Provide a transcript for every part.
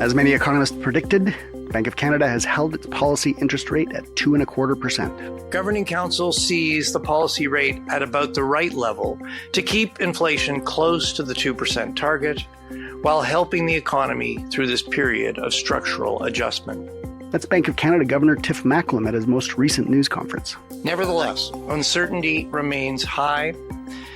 As many economists predicted, Bank of Canada has held its policy interest rate at 2.25%. Governing Council sees the policy rate at about the right level to keep inflation close to the 2% target while helping the economy through this period of structural adjustment. That's Bank of Canada Governor Tiff Macklem at his most recent news conference. Nevertheless, uncertainty remains high,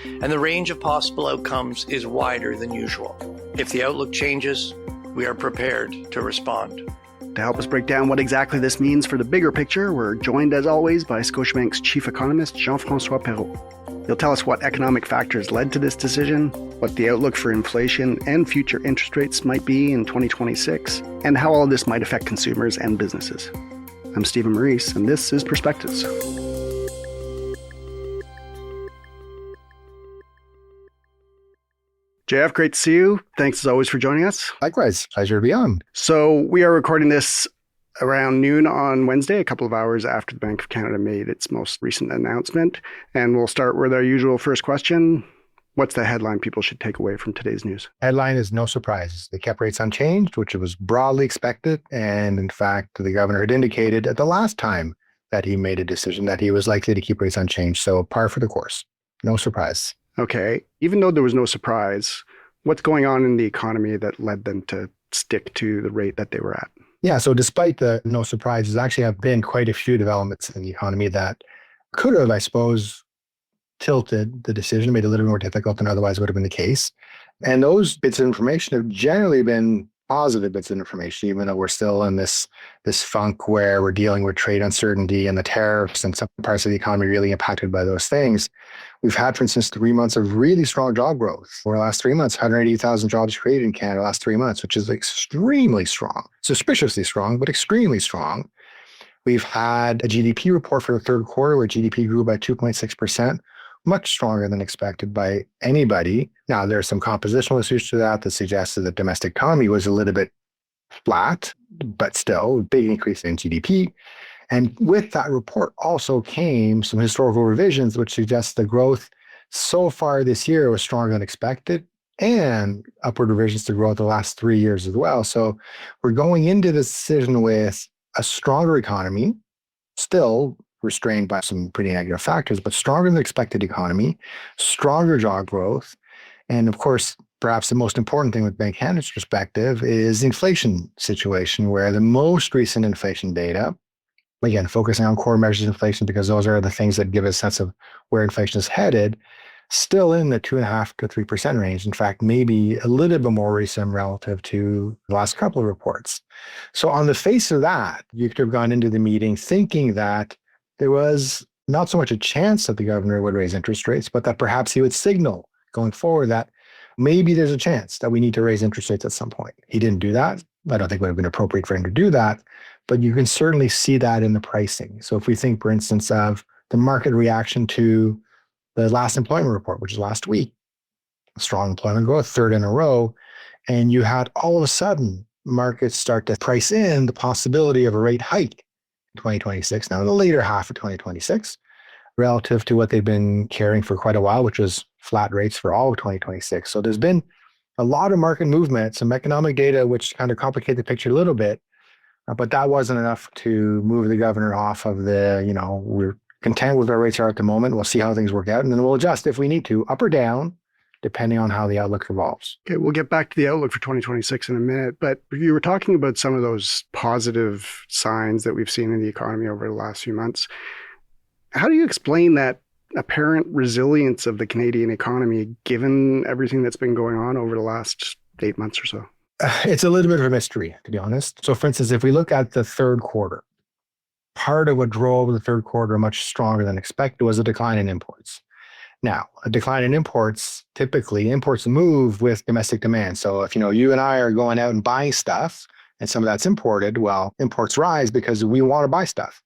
and the range of possible outcomes is wider than usual. If the outlook changes, we are prepared to respond. To help us break down what exactly this means for the bigger picture, we're joined as always by Scotiabank's chief economist, Jean-François Perrault. He'll tell us what economic factors led to this decision, what the outlook for inflation and future interest rates might be in 2026, and how all this might affect consumers and businesses. I'm Stephen Maurice, and this is Perspectives. JF, great to see you. Thanks as always for joining us. Likewise, pleasure to be on. So we are recording this around noon on Wednesday, a couple of hours after the Bank of Canada made its most recent announcement. And we'll start with our usual first question. What's the headline people should take away from today's news? Headline is no surprises. They kept rates unchanged, which was broadly expected. And in fact, the governor had indicated at the last time that he made a decision that he was likely to keep rates unchanged. So par for the course. No surprise. Okay. Even though there was no surprise, what's going on in the economy that led them to stick to the rate that they were at? Yeah, so despite the no surprises, actually have been quite a few developments in the economy that could have, I suppose, tilted the decision, made it a little more difficult than otherwise would have been the case. And those bits of information have generally been positive bits of information, even though we're still in this funk where we're dealing with trade uncertainty and the tariffs and some parts of the economy really impacted by those things. We've had, for instance, 3 months of really strong job growth. Over the last 3 months, 180,000 jobs created in Canada last 3 months, which is extremely strong, suspiciously strong, but extremely strong. We've had a GDP report for the third quarter where GDP grew by 2.6%, much stronger than expected by anybody. Now, there are some compositional issues to that suggested that domestic economy was a little bit flat, but still a big increase in GDP. And with that report also came some historical revisions, which suggests the growth so far this year was stronger than expected, and upward revisions to growth the last 3 years as well. So we're going into this decision with a stronger economy, still restrained by some pretty negative factors, but stronger than expected economy, stronger job growth. And of course, perhaps the most important thing with Bank of Canada's perspective is the inflation situation, where the most recent inflation data, again, focusing on core measures of inflation because those are the things that give us a sense of where inflation is headed, still in the 2.5% to 3% range. In fact, maybe a little bit more recent relative to the last couple of reports. So on the face of that, you could have gone into the meeting thinking that there was not so much a chance that the governor would raise interest rates, but that perhaps he would signal going forward that maybe there's a chance that we need to raise interest rates at some point. He didn't do that. I don't think it would have been appropriate for him to do that, but you can certainly see that in the pricing. So if we think, for instance, of the market reaction to the last employment report, which is last week, strong employment growth, third in a row, and you had all of a sudden markets start to price in the possibility of a rate hike in 2026, now in the later half of 2026, relative to what they've been carrying for quite a while, which was flat rates for all of 2026. So there's been a lot of market movement, some economic data, which kind of complicate the picture a little bit, but that wasn't enough to move the governor off of we're content with where rates are at the moment. We'll see how things work out, and then we'll adjust if we need to, up or down, depending on how the outlook evolves. Okay, we'll get back to the outlook for 2026 in a minute, but you were talking about some of those positive signs that we've seen in the economy over the last few months. How do you explain that apparent resilience of the Canadian economy, given everything that's been going on over the last 8 months or so? It's a little bit of a mystery, to be honest. So for instance, if we look at the third quarter, part of what drove the third quarter much stronger than expected was a decline in imports. Now, a decline in imports, typically imports move with domestic demand. So if you and I are going out and buying stuff and some of that's imported, well, imports rise because we want to buy stuff.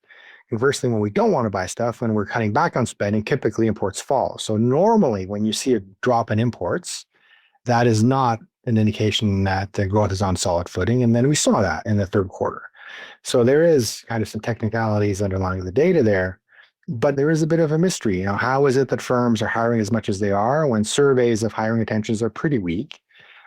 Conversely, when we don't want to buy stuff, when we're cutting back on spending, typically imports fall. So normally when you see a drop in imports, that is not an indication that the growth is on solid footing. And then we saw that in the third quarter. So there is kind of some technicalities underlying the data there, but there is a bit of a mystery. How is it that firms are hiring as much as they are when surveys of hiring intentions are pretty weak?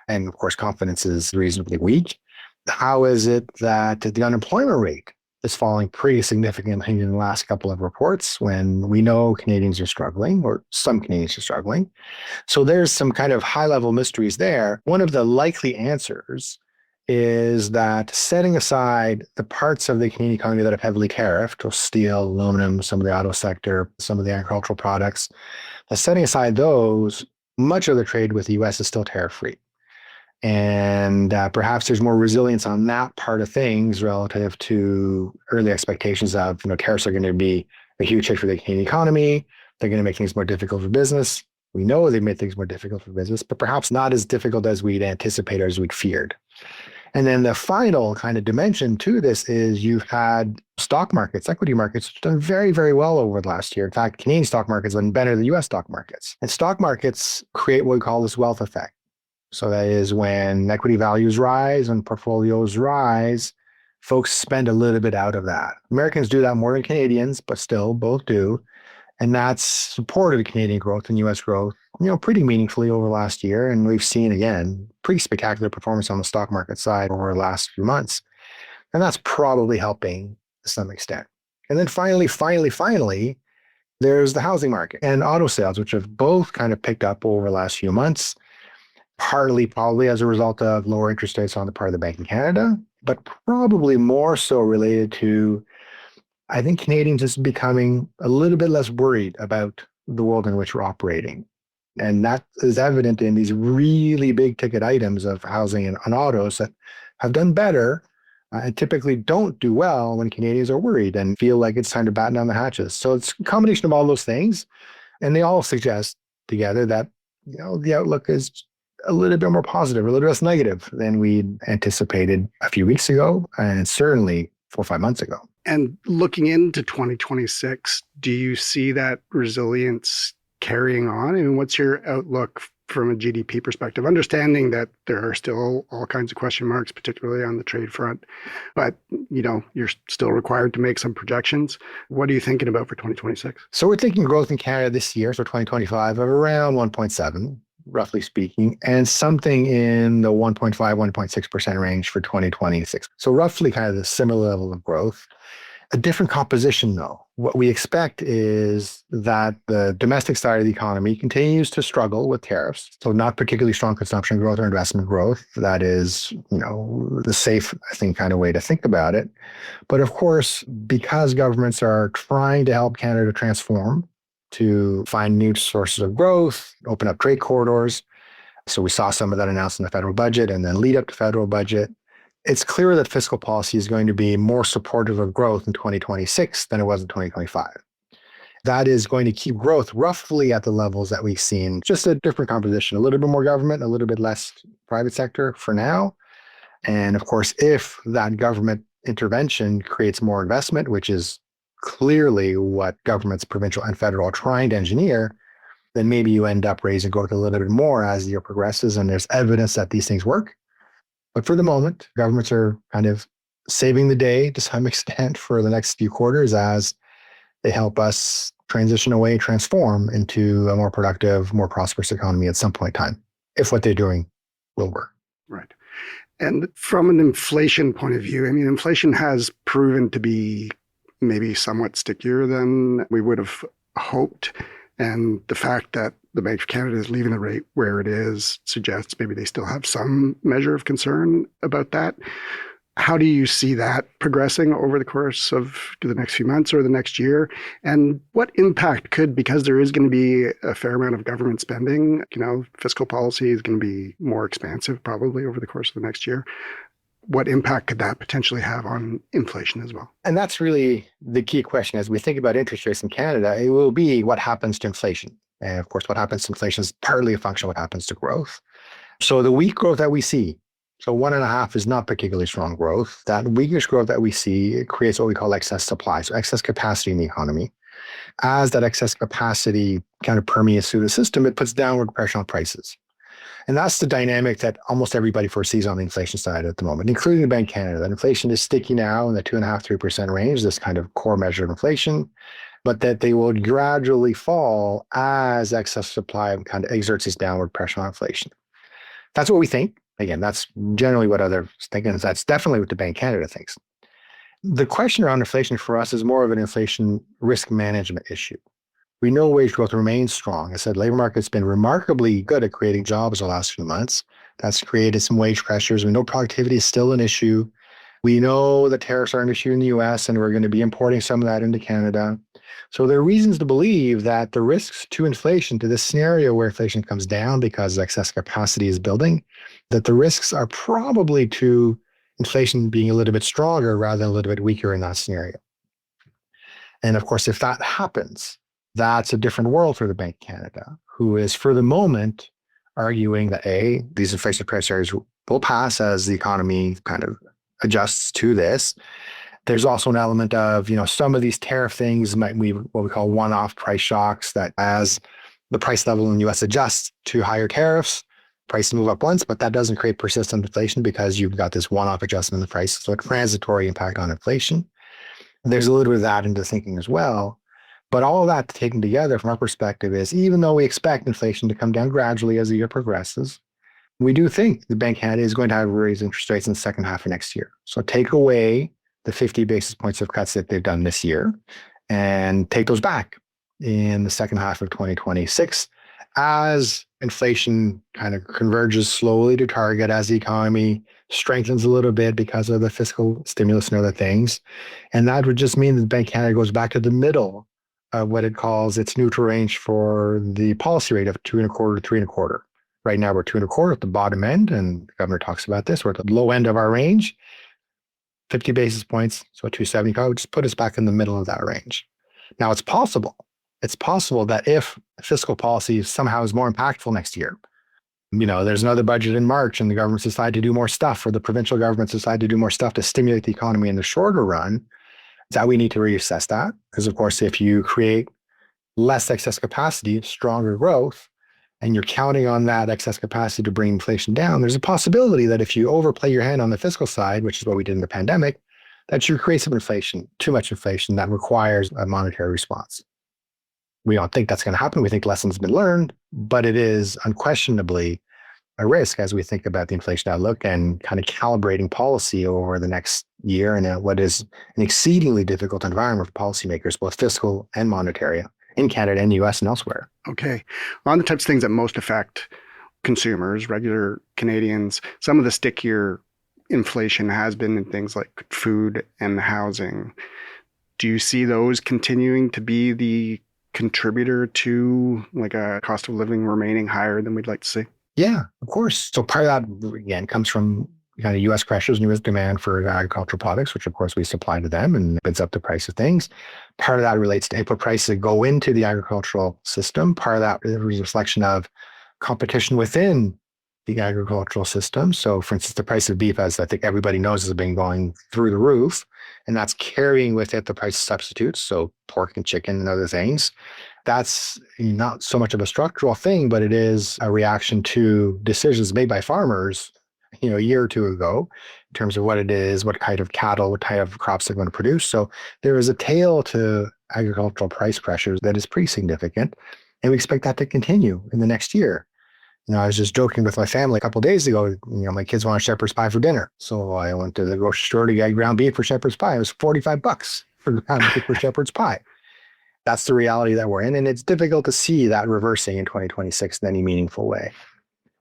And of course, confidence is reasonably weak. How is it that the unemployment rate is falling pretty significantly in the last couple of reports when we know Canadians are struggling, or some Canadians are struggling? So there's some kind of high-level mysteries there. One of the likely answers is that setting aside the parts of the Canadian economy that have heavily tariffed, or steel, aluminum, some of the auto sector, some of the agricultural products, setting aside those, much of the trade with the US is still tariff-free. And perhaps there's more resilience on that part of things relative to early expectations of, tariffs are going to be a huge hit for the Canadian economy. They're going to make things more difficult for business. We know they've made things more difficult for business, but perhaps not as difficult as we'd anticipated or as we'd feared. And then the final kind of dimension to this is you've had stock markets, equity markets, which have done very, very well over the last year. In fact, Canadian stock markets have been better than US stock markets. And stock markets create what we call this wealth effect. So that is when equity values rise and portfolios rise, folks spend a little bit out of that. Americans do that more than Canadians, but still both do. And that's supported Canadian growth and US growth, pretty meaningfully over the last year. And we've seen, again, pretty spectacular performance on the stock market side over the last few months. And that's probably helping to some extent. And then finally, there's the housing market and auto sales, which have both kind of picked up over the last few months, partly probably as a result of lower interest rates on the part of the Bank of Canada, but probably more so related to, I think, Canadians just becoming a little bit less worried about the world in which we're operating. And that is evident in these really big ticket items of housing and autos that have done better and typically don't do well when Canadians are worried and feel like it's time to batten down the hatches. So it's a combination of all those things. And they all suggest together that, the outlook is a little bit more positive, a little less negative than we anticipated a few weeks ago, and certainly 4 or 5 months ago. And looking into 2026, do you see that resilience carrying on? I mean, what's your outlook from a GDP perspective? Understanding that there are still all kinds of question marks, particularly on the trade front, but you're still required to make some projections. What are you thinking about for 2026? So we're thinking growth in Canada this year, so 2025, of around 1.7. Roughly speaking, and something in the 1.5, 1.6% range for 2026. So roughly kind of the similar level of growth. A different composition, though. What we expect is that the domestic side of the economy continues to struggle with tariffs. So not particularly strong consumption growth or investment growth. That is, the safe, I think, kind of way to think about it. But of course, because governments are trying to help Canada transform, to find new sources of growth, open up trade corridors. So we saw some of that announced in the federal budget and then lead up to federal budget. It's clear that fiscal policy is going to be more supportive of growth in 2026 than it was in 2025. That is going to keep growth roughly at the levels that we've seen, just a different composition, a little bit more government, a little bit less private sector for now. And of course, if that government intervention creates more investment, which is clearly what governments, provincial and federal, are trying to engineer, then maybe you end up raising growth a little bit more as the year progresses and there's evidence that these things work. But for the moment, governments are kind of saving the day to some extent for the next few quarters as they help us transition away, transform into a more productive, more prosperous economy at some point in time, if what they're doing will work. Right. And from an inflation point of view, I mean, inflation has proven to be maybe somewhat stickier than we would have hoped. And the fact that the Bank of Canada is leaving the rate where it is suggests maybe they still have some measure of concern about that. How do you see that progressing over the course of the next few months or the next year? And what impact could, because there is going to be a fair amount of government spending, fiscal policy is going to be more expansive probably over the course of the next year. What impact could that potentially have on inflation as well? And that's really the key question as we think about interest rates in Canada. It will be what happens to inflation. And of course, what happens to inflation is partly a function of what happens to growth. So the weak growth that we see, so 1.5 is not particularly strong growth. That weakest growth that we see creates what we call excess supply, so excess capacity in the economy. As that excess capacity kind of permeates through the system, it puts downward pressure on prices. And that's the dynamic that almost everybody foresees on the inflation side at the moment, including the Bank of Canada. That inflation is sticky now in the 2.5%, 3% range, this kind of core measure of inflation, but that they will gradually fall as excess supply kind of exerts this downward pressure on inflation. That's what we think. Again, that's generally what others think, and that's definitely what the Bank of Canada thinks. The question around inflation for us is more of an inflation risk management issue. We know wage growth remains strong. I said labor market's been remarkably good at creating jobs the last few months. That's created some wage pressures. We know productivity is still an issue. We know that tariffs are an issue in the US, and we're going to be importing some of that into Canada. So there are reasons to believe that the risks to inflation, to this scenario where inflation comes down because excess capacity is building, that the risks are probably to inflation being a little bit stronger rather than a little bit weaker in that scenario. And of course, if that happens, that's a different world for the Bank of Canada, who is for the moment arguing that these inflation pressures will pass as the economy kind of adjusts to this. There's also an element of, some of these tariff things might be what we call one-off price shocks, that as the price level in the US adjusts to higher tariffs, prices move up once, but that doesn't create persistent inflation because you've got this one-off adjustment in the price. So a transitory impact on inflation. There's a little bit of that into thinking as well. But all of that taken together from our perspective is, even though we expect inflation to come down gradually as the year progresses, we do think the Bank of Canada is going to have raised interest rates in the second half of next year. So take away the 50 basis points of cuts that they've done this year and take those back in the second half of 2026 as inflation kind of converges slowly to target, as the economy strengthens a little bit because of the fiscal stimulus and other things. And that would just mean that the Bank of Canada goes back to the middle of what it calls its neutral range for the policy rate of 2.25 to 3.25. Right now, we're 2.25 at the bottom end, and the governor talks about this. We're at the low end of our range, 50 basis points, so 275 would just put us back in the middle of that range. Now, it's possible that if fiscal policy somehow is more impactful next year, there's another budget in March and the governments decide to do more stuff, or the provincial governments decide to do more stuff to stimulate the economy in the shorter run, that we need to reassess that. Because, of course, if you create less excess capacity, stronger growth, and you're counting on that excess capacity to bring inflation down, there's a possibility that if you overplay your hand on the fiscal side, which is what we did in the pandemic, that you create some inflation, too much inflation that requires a monetary response. We don't think that's going to happen. We think lessons have been learned, but it is unquestionably a risk as we think about the inflation outlook and kind of calibrating policy over the next year in what is an exceedingly difficult environment for policymakers, both fiscal and monetary, in Canada and the US and elsewhere. Okay. On the types of things that most affect consumers, regular Canadians, some of the stickier inflation has been in things like food and housing. Do you see those continuing to be the contributor to like a cost of living remaining higher than we'd like to see? Yeah, of course. So part of that, again, comes from kind of U.S. pressures and U.S. demand for agricultural products, which of course we supply to them and bids up the price of things. Part of that relates to input prices that go into the agricultural system. Part of that is a reflection of competition within the agricultural system. So for instance, the price of beef, as I think everybody knows, has been going through the roof, and that's carrying with it the price of substitutes, so pork and chicken and other things. That's not so much of a structural thing, but it is a reaction to decisions made by farmers, a year or two ago, in terms of what it is, what kind of cattle, what type of crops they're going to produce. So there is a tail to agricultural price pressures that is pretty significant, and we expect that to continue in the next year. I was just joking with my family a couple of days ago. My kids wanted shepherd's pie for dinner, so I went to the grocery store to get ground beef for shepherd's pie. It was $45 for shepherd's pie. That's the reality that we're in, and it's difficult to see that reversing in 2026 in any meaningful way,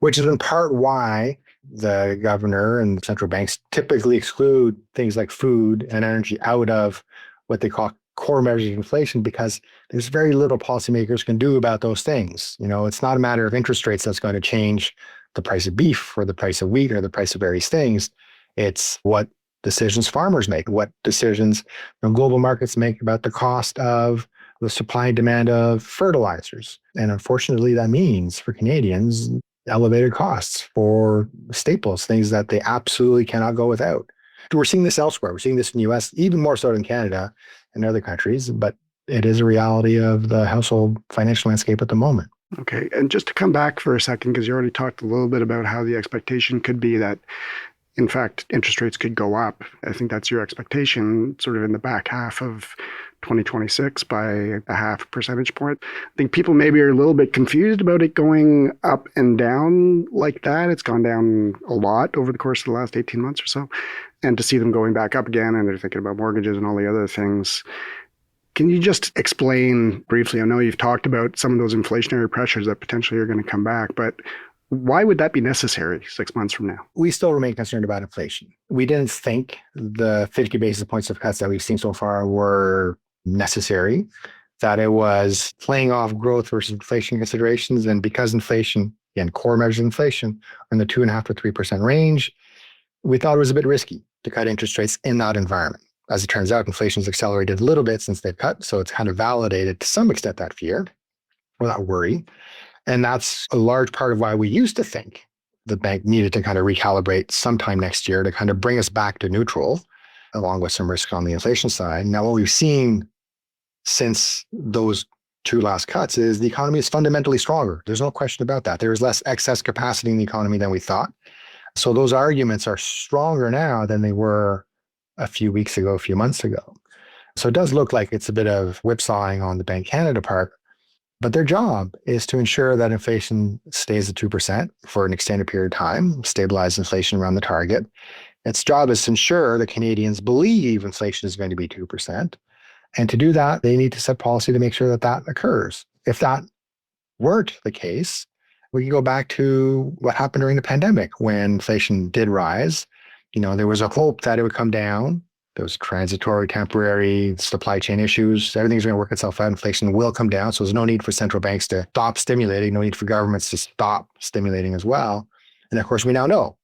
which is in part why the governor and central banks typically exclude things like food and energy out of what they call core measures of inflation, because there's very little policymakers can do about those things. It's not a matter of interest rates that's going to change the price of beef or the price of wheat or the price of various things. It's what decisions farmers make, what decisions global markets make about the cost of the supply and demand of fertilizers. And unfortunately, that means for Canadians, elevated costs for staples, things that they absolutely cannot go without. We're seeing this elsewhere. We're seeing this in the US, even more so than Canada and other countries, but it is a reality of the household financial landscape at the moment. Okay. And just to come back for a second, because you already talked a little bit about how the expectation could be that, in fact, interest rates could go up. I think that's your expectation sort of in the back half of 2026 by a half percentage point. I think people maybe are a little bit confused about it going up and down like that. It's gone down a lot over the course of the last 18 months or so. And to see them going back up again, and they're thinking about mortgages and all the other things. Can you just explain briefly? I know you've talked about some of those inflationary pressures that potentially are going to come back, but why would that be necessary 6 months from now? We still remain concerned about inflation. We didn't think the 50 basis points of cuts that we've seen so far were necessary, that it was playing off growth versus inflation considerations. And because inflation, again, core measures of inflation, are in the 2.5% to 3% range, we thought it was a bit risky to cut interest rates in that environment. As it turns out, inflation's accelerated a little bit since they've cut, so it's kind of validated to some extent that fear or that worry. And that's a large part of why we used to think the bank needed to kind of recalibrate sometime next year to kind of bring us back to neutral, along with some risk on the inflation side. Now, what we've seen since those two last cuts is the economy is fundamentally stronger. There's no question about that. There is less excess capacity in the economy than we thought. So those arguments are stronger now than they were a few weeks ago, a few months ago. So it does look like it's a bit of whipsawing on the Bank Canada part. But their job is to ensure that inflation stays at 2% for an extended period of time, stabilize inflation around the target. Its job is to ensure that Canadians believe inflation is going to be 2%. And to do that, they need to set policy to make sure that that occurs. If that weren't the case, we can go back to what happened during the pandemic when inflation did rise. There was a hope that it would come down. There was transitory, temporary supply chain issues. Everything's going to work itself out. Inflation will come down. So there's no need for central banks to stop stimulating, no need for governments to stop stimulating as well. And of course, we now know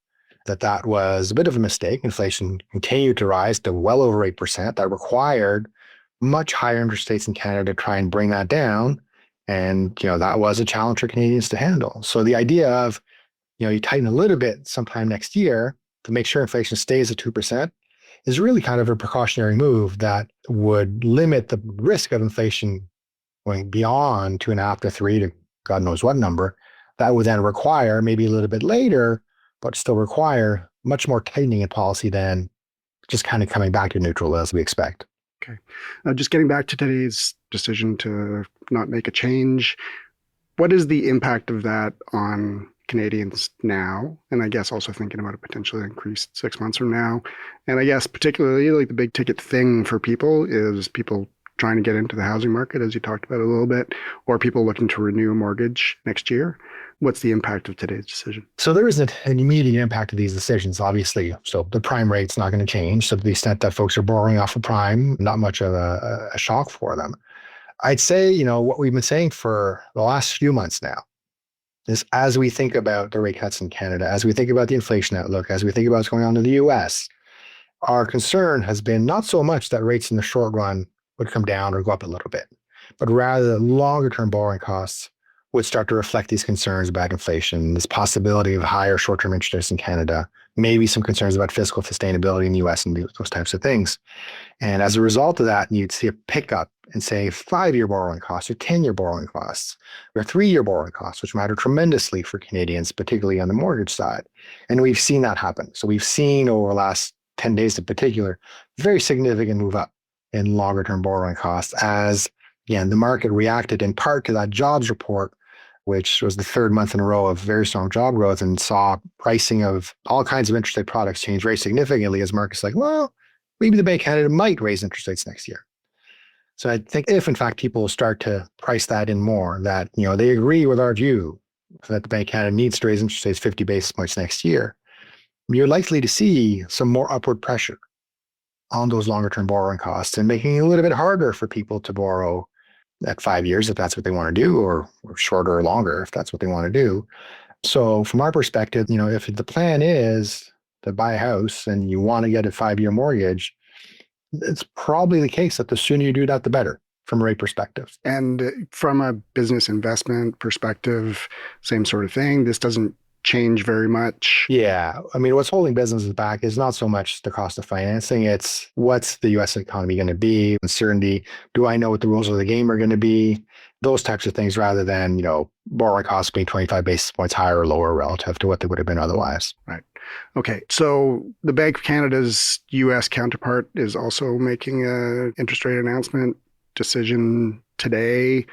that that was a bit of a mistake. Inflation continued to rise to well over 8%. That required much higher interest rates in Canada to try and bring that down. And, that was a challenge for Canadians to handle. So the idea of, you tighten a little bit sometime next year to make sure inflation stays at 2%, is really kind of a precautionary move that would limit the risk of inflation going beyond 2.5 to 3 to God knows what number. That would then require maybe a little bit later, but still require much more tightening in policy than just kind of coming back to neutral as we expect. Okay. Just getting back to today's decision to not make a change, what is the impact of that on Canadians now, and I guess also thinking about a potentially increased 6 months from now? And I guess particularly like the big ticket thing for people is people trying to get into the housing market, as you talked about a little bit, or people looking to renew a mortgage next year. What's the impact of today's decision? So there isn't an immediate impact of these decisions, obviously. So the prime rate's not going to change. So to the extent that folks are borrowing off of prime, not much of a shock for them. I'd say, what we've been saying for the last few months now is as we think about the rate cuts in Canada, as we think about the inflation outlook, as we think about what's going on in the US, our concern has been not so much that rates in the short run would come down or go up a little bit, but rather that longer term borrowing costs would start to reflect these concerns about inflation, this possibility of higher short-term interest rates in Canada, maybe some concerns about fiscal sustainability in the US and those types of things. And as a result of that, you'd see a pickup in, say, 5-year borrowing costs or 10-year borrowing costs or 3-year borrowing costs, which matter tremendously for Canadians, particularly on the mortgage side. And we've seen that happen. So we've seen over the last 10 days in particular, very significant move up in longer term borrowing costs as, again, the market reacted in part to that jobs report, which was the third month in a row of very strong job growth, and saw pricing of all kinds of interest rate products change very significantly as markets like, well, maybe the Bank of Canada might raise interest rates next year. So I think if, in fact, people start to price that in more, that, they agree with our view that the Bank of Canada needs to raise interest rates 50 basis points next year, you're likely to see some more upward pressure on those longer term borrowing costs and making it a little bit harder for people to borrow at 5 years if that's what they want to do, or shorter or longer if that's what they want to do. So from our perspective, if the plan is to buy a house and you want to get a 5-year mortgage, it's probably the case that the sooner you do that, the better from a rate perspective. And from a business investment perspective, same sort of thing. This doesn't change very much. Yeah. I mean, what's holding businesses back is not so much the cost of financing. It's what's the US economy going to be? Uncertainty. Do I know what the rules of the game are going to be? Those types of things, rather than, borrowing costs being 25 basis points higher or lower relative to what they would have been otherwise. Right. Okay. So the Bank of Canada's US counterpart is also making an interest rate announcement decision today.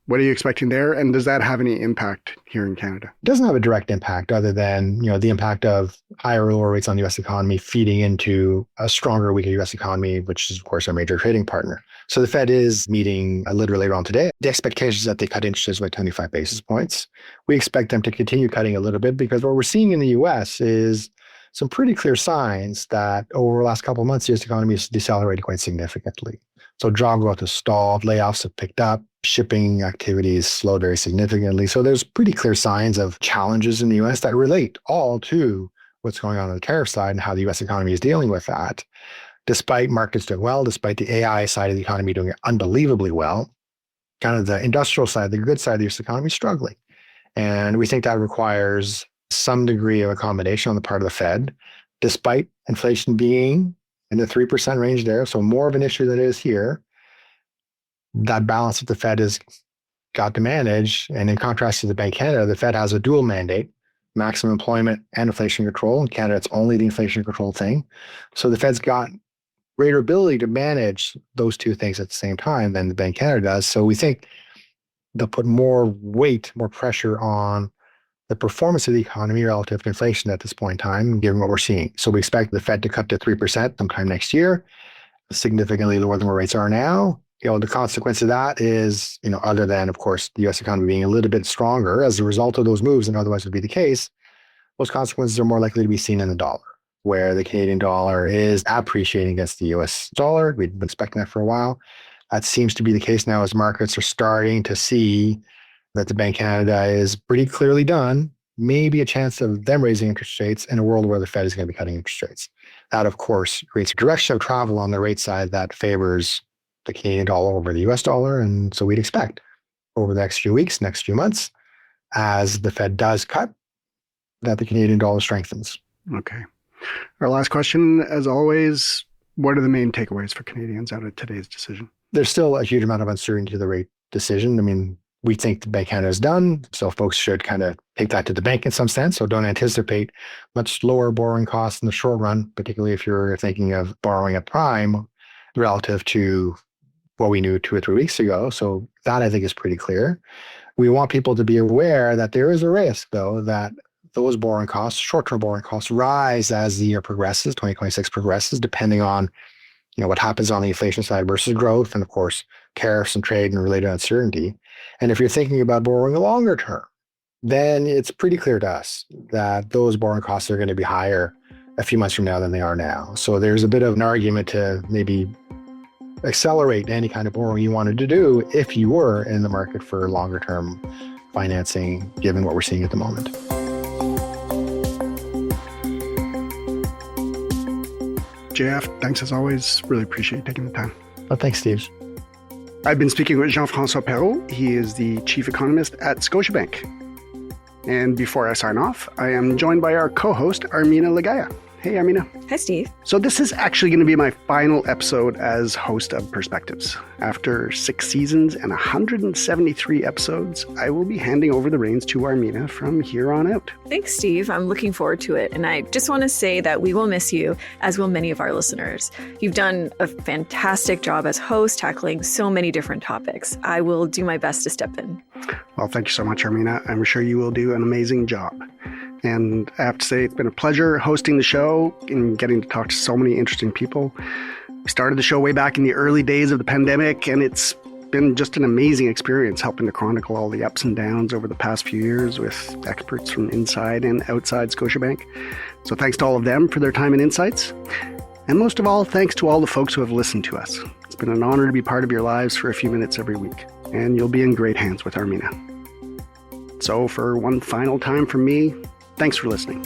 What are you expecting there? And does that have any impact here in Canada? It doesn't have a direct impact other than, the impact of higher or lower rates on the U.S. economy feeding into a stronger, weaker U.S. economy, which is, of course, our major trading partner. So the Fed is meeting a little later on today. The expectation is that they cut interest rates by 25 basis points. We expect them to continue cutting a little bit because what we're seeing in the U.S. is some pretty clear signs that over the last couple of months, the U.S. economy has decelerated quite significantly. So job growth has stalled, layoffs have picked up, shipping activities slowed very significantly. So there's pretty clear signs of challenges in the U.S. that relate all to what's going on the tariff side and how the U.S. economy is dealing with that. Despite markets doing well, despite the AI side of the economy doing unbelievably well, kind of the industrial side, the good side of the U.S. economy is struggling. And we think that requires some degree of accommodation on the part of the Fed, despite inflation being in the 3% range there. So more of an issue than it is here. That balance that the Fed has got to manage. And in contrast to the Bank of Canada, the Fed has a dual mandate, maximum employment and inflation control. In Canada, it's only the inflation control thing. So the Fed's got greater ability to manage those two things at the same time than the Bank of Canada does. So we think they'll put more weight, more pressure on the performance of the economy relative to inflation at this point in time, given what we're seeing. So we expect the Fed to cut to 3% sometime next year, significantly lower than where rates are now. The consequence of that is, other than, of course, the U.S. economy being a little bit stronger as a result of those moves than otherwise would be the case, those consequences are more likely to be seen in the dollar, where the Canadian dollar is appreciating against the U.S. dollar. We've been expecting that for a while. That seems to be the case now as markets are starting to see that the Bank of Canada is pretty clearly done, maybe a chance of them raising interest rates in a world where the Fed is going to be cutting interest rates. That, of course, creates a direction of travel on the rate side that favors the Canadian dollar over the US dollar. And so we'd expect over the next few weeks, next few months, as the Fed does cut, that the Canadian dollar strengthens. Okay. Our last question, as always, what are the main takeaways for Canadians out of today's decision? There's still a huge amount of uncertainty to the rate decision. I mean, we think the Bank of Canada is done, so folks should kind of take that to the bank in some sense. So don't anticipate much lower borrowing costs in the short run, particularly if you're thinking of borrowing at prime relative to what we knew 2 or 3 weeks ago. So that, I think, is pretty clear. We want people to be aware that there is a risk, though, that those borrowing costs, short-term borrowing costs, rise as the year progresses, 2026 progresses, depending on what happens on the inflation side versus growth, and of course, tariffs and trade and related uncertainty. And if you're thinking about borrowing a longer term, then it's pretty clear to us that those borrowing costs are going to be higher a few months from now than they are now. So there's a bit of an argument to maybe accelerate any kind of borrowing you wanted to do if you were in the market for longer term financing, given what we're seeing at the moment. JF, thanks as always. Really appreciate you taking the time. Well, thanks, Steve. I've been speaking with Jean-François Perrault. He is the chief economist at Scotiabank. And before I sign off, I am joined by our co-host, Armina Ligaya. Hey, Armina. Hi, Steve. So this is actually going to be my final episode as host of Perspectives. After 6 seasons and 173 episodes, I will be handing over the reins to Armina from here on out. Thanks, Steve. I'm looking forward to it. And I just want to say that we will miss you, as will many of our listeners. You've done a fantastic job as host, tackling so many different topics. I will do my best to step in. Well, thank you so much, Armina. I'm sure you will do an amazing job. And I have to say, it's been a pleasure hosting the show and getting to talk to so many interesting people. We started the show way back in the early days of the pandemic, and it's been just an amazing experience helping to chronicle all the ups and downs over the past few years with experts from inside and outside Scotiabank. So thanks to all of them for their time and insights. And most of all, thanks to all the folks who have listened to us. It's been an honor to be part of your lives for a few minutes every week. And you'll be in great hands with Armina. So for one final time from me, thanks for listening.